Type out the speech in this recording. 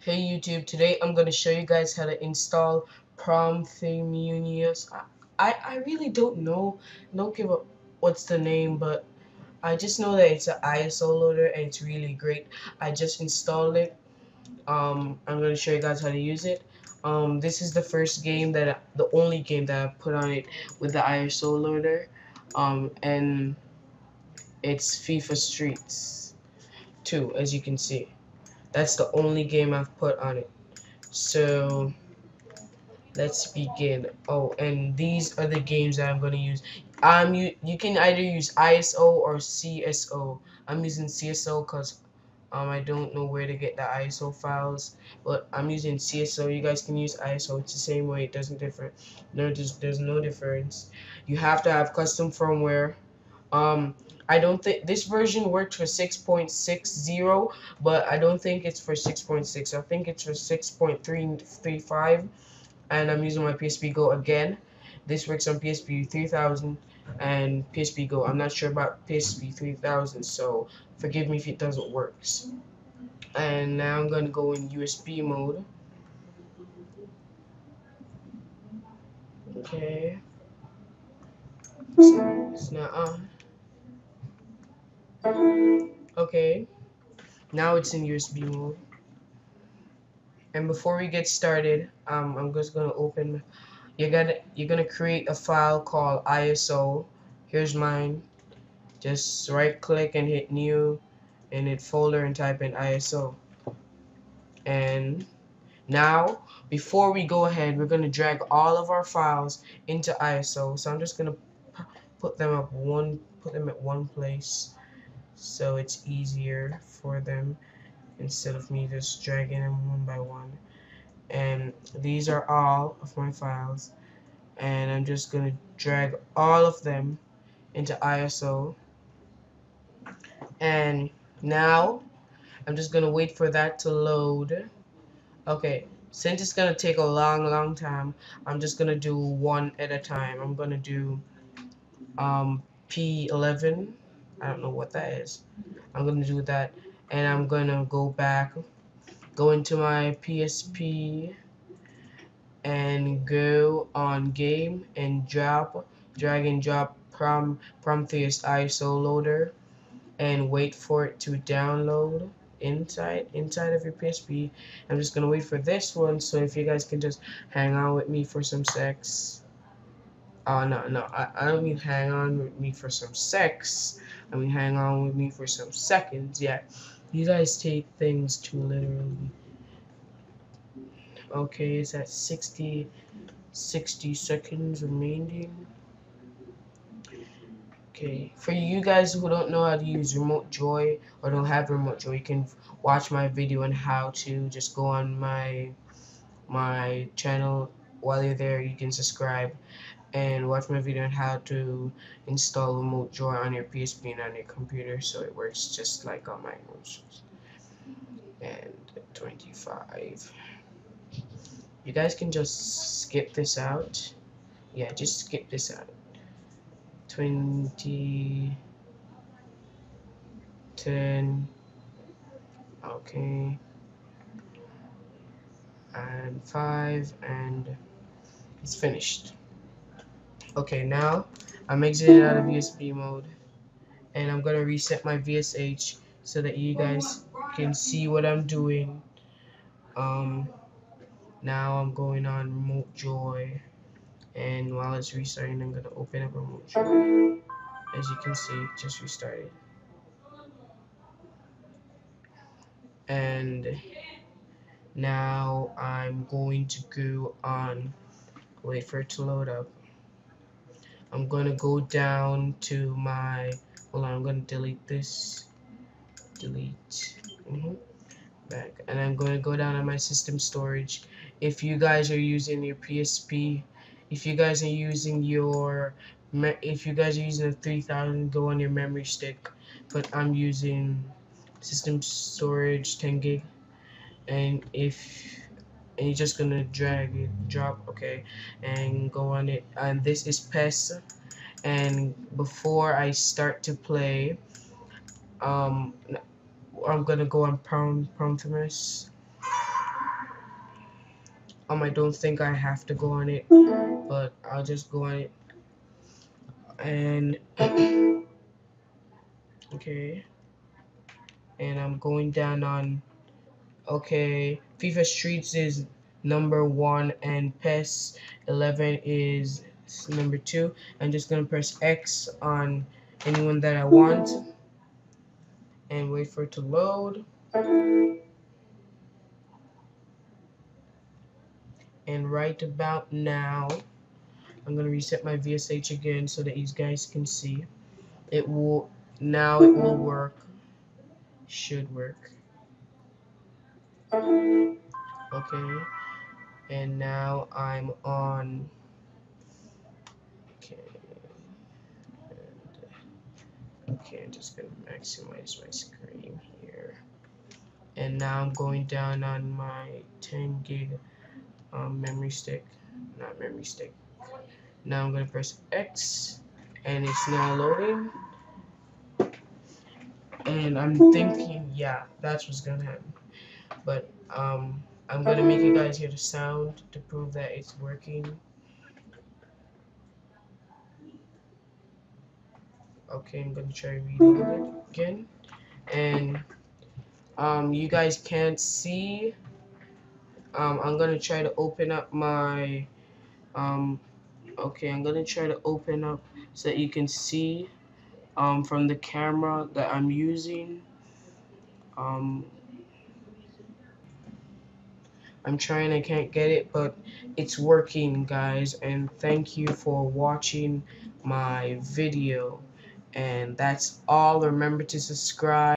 Hey YouTube, today I'm going to show you guys how to install Prometheus. I really don't give a what's the name, but I just know that it's an ISO loader and it's really great. I just installed it. I'm going to show you guys how to use it. This is the first game the only game that I put on it with the ISO loader. And it's FIFA Streets 2, as you can see. That's the only game I've put on it. So let's begin. Oh, and these are the games that I'm going to use. You can either use ISO or CSO. I'm using CSO because I don't know where to get the ISO files, but I'm using CSO. You guys can use ISO. It's the same way. It doesn't differ. No, there's no difference. You have to have custom firmware. Um, I don't think this version worked for 6.60, but I don't think it's for 6.6. I think it's for 6.335, and I'm using my PSP Go again. This works on PSP 3000 and PSP Go. I'm not sure about PSP 3000, so forgive me if it doesn't work. And now I'm going to go in USB mode. Okay, it's not on. Okay, now it's in USB mode. And before we get started, I'm just gonna open. You're gonna create a file called ISO. Here's mine. Just right click and hit new in it folder and type in ISO. And now, before we go ahead, we're gonna drag all of our files into ISO. So I'm just gonna put them at one place, so it's easier for them instead of me just dragging them one by one. And these are all of my files, and I'm just gonna drag all of them into ISO. And now I'm just gonna wait for that to load. Okay, since it's gonna take a long time, I'm just gonna do one at a time. I'm gonna do P11. I don't know what that is. I'm gonna do that, and I'm gonna go into my PSP, and go on game and drag and drop Prometheus ISO loader, and wait for it to download inside of your PSP. I'm just gonna wait for this one, so if you guys can just hang on with me for some secs. Oh no, I don't mean hang on with me for some secs. I mean hang on with me for some seconds. Yeah, you guys take things too literally. Okay, it's at 60 seconds remaining. Okay, for you guys who don't know how to use Remote Joy or don't have Remote Joy, you can watch my video on how to. Just go on my channel. While you're there, you can subscribe and watch my video on how to install Remote Joy on your PSP and on your computer, so it works just like on my emotions. And 25. You guys can just skip this out. Yeah, just skip this out. 20, 10, okay, and 5, and it's finished. Okay, now I'm exiting out of USB mode, and I'm gonna reset my VSH so that you guys can see what I'm doing. Um, Now I'm going on Remote Joy, and while it's restarting, I'm gonna open up Remote Joy. As you can see, just restarted. And now I'm going to go on, wait for it to load up. I'm gonna go down to my, hold on, I'm gonna delete this, delete, back, and I'm gonna go down on my system storage. If you guys are using your PSP, if you guys are using if you guys are using a 3000, go on your memory stick, but I'm using system storage 10 gig, and you're just gonna drag it, drop, okay, and go on it. And this is PES. And before I start to play, um I'm gonna go on Prometheus, I don't think I have to go on it, but I'll just go on it. And okay, and I'm going down on, okay, FIFA Streets is number 1 and PES 11 is number 2. I'm just gonna press X on anyone that I want and wait for it to load. And right about now, I'm gonna reset my VSH again so that you guys can see. It will, now it will work. Should work. Okay, and now I'm on. Okay, okay, I'm just gonna maximize my screen here. And now I'm going down on my 10 gig memory stick, not memory stick. Now I'm gonna press X, and it's now loading. And I'm thinking, yeah, that's what's gonna happen. But I'm gonna make you guys hear the sound to prove that it's working. Okay, I'm gonna try reload it again, and you guys can't see. I'm gonna try to open up my okay, I'm gonna try to open up so that you can see from the camera that I'm using. Um, I'm trying, I can't get it, but it's working, guys. And thank you for watching my video. And that's all. Remember to subscribe.